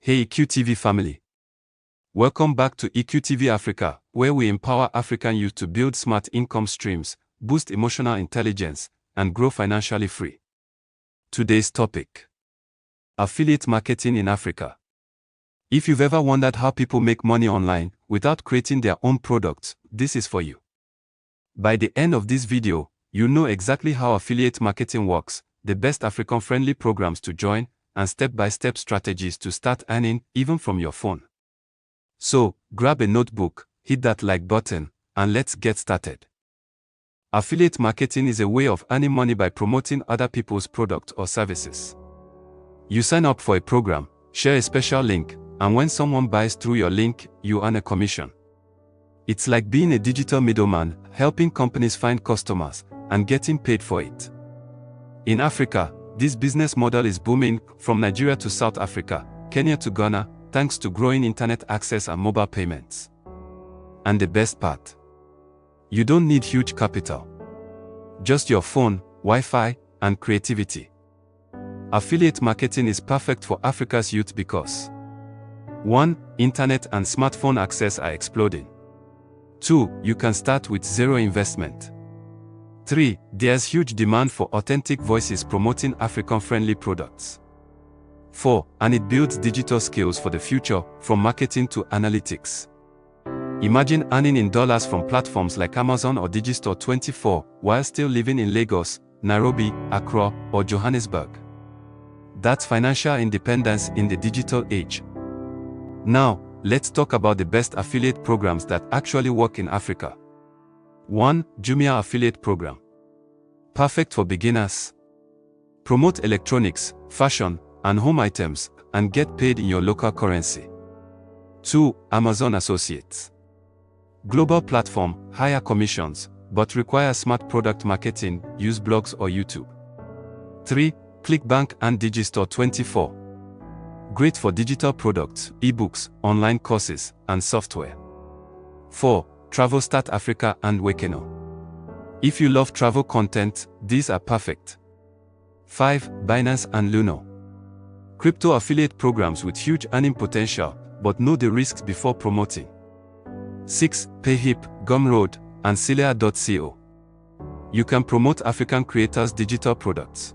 Hey EQTV family. Welcome back to EQTV Africa, where we empower African youth to build smart income streams, boost emotional intelligence, and grow financially free. Today's topic: affiliate marketing in Africa. If you've ever wondered how people make money online without creating their own products, this is for you. By the end of this video, you'll know exactly how affiliate marketing works, the best African-friendly programs to join, and step-by-step strategies to start earning even from your phone. So, grab a notebook, hit that like button, and let's get started. Affiliate marketing is a way of earning money by promoting other people's products or services. You sign up for a program, share a special link, and when someone buys through your link, you earn a commission. It's like being a digital middleman, helping companies find customers, and getting paid for it. In Africa, this business model is booming, from Nigeria to South Africa, Kenya to Ghana, thanks to growing internet access and mobile payments. And the best part: you don't need huge capital. Just your phone, Wi-Fi, and creativity. Affiliate marketing is perfect for Africa's youth because 1. Internet and smartphone access are exploding. 2. You can start with zero investment. 3. There's huge demand for authentic voices promoting African-friendly products. 4. And it builds digital skills for the future, from marketing to analytics. Imagine earning in dollars from platforms like Amazon or Digistore 24 while still living in Lagos, Nairobi, Accra, or Johannesburg. That's financial independence in the digital age. Now, let's talk about the best affiliate programs that actually work in Africa. 1. Jumia Affiliate Program. Perfect for beginners. Promote electronics, fashion, and home items, and get paid in your local currency. 2. Amazon Associates. Global platform, higher commissions, but require smart product marketing, use blogs or YouTube. 3. ClickBank and Digistore 24. Great for digital products, ebooks, online courses, and software. 4. Travel Start Africa and Wekeno. If you love travel content, these are perfect. 5. Binance and Luno. Crypto affiliate programs with huge earning potential, but know the risks before promoting. 6. Payhip, Gumroad, and Celea.co. You can promote African creators' digital products.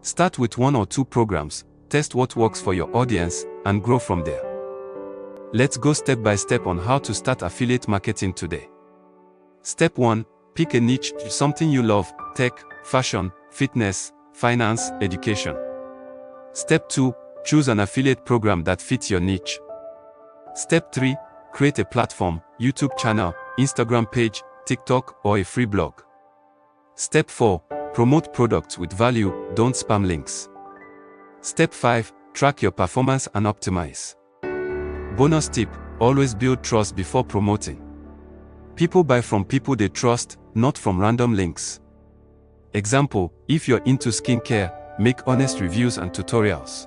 Start with 1 or 2 programs, test what works for your audience, and grow from there. Let's go step by step on how to start affiliate marketing today. Step 1. Pick a niche, something you love: tech, fashion, fitness, finance, education. Step 2. Choose an affiliate program that fits your niche. Step 3. Create a platform, YouTube channel, Instagram page, TikTok, or a free blog. Step 4. Promote products with value, don't spam links. Step 5. Track your performance and optimize. Bonus tip: always build trust before promoting. People buy from people they trust, not from random links. Example: if you're into skincare, make honest reviews and tutorials.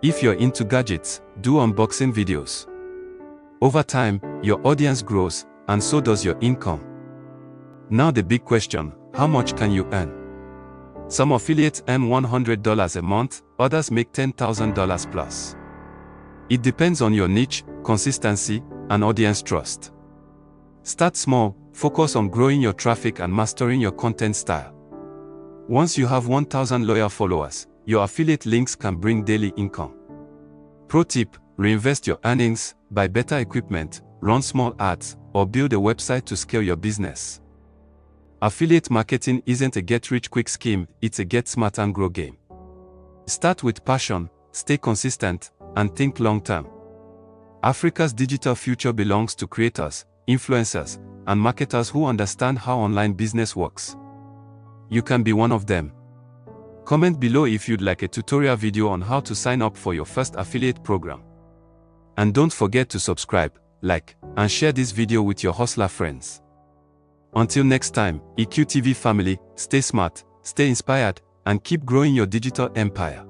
If you're into gadgets, do unboxing videos. Over time, your audience grows, and so does your income. Now the big question: how much can you earn? Some affiliates earn $100 a month, others make $10,000 plus. It depends on your niche, consistency, and audience trust. Start small, focus on growing your traffic and mastering your content style. Once you have 1,000 loyal followers, your affiliate links can bring daily income. Pro tip: reinvest your earnings, buy better equipment, run small ads, or build a website to scale your business. Affiliate marketing isn't a get-rich-quick scheme, it's a get-smart and grow game. Start with passion, stay consistent, and think long-term. Africa's digital future belongs to creators, influencers, and marketers who understand how online business works. You can be one of them. Comment below if you'd like a tutorial video on how to sign up for your first affiliate program. And don't forget to subscribe, like, and share this video with your hustler friends. Until next time, EQTV family, stay smart, stay inspired, and keep growing your digital empire.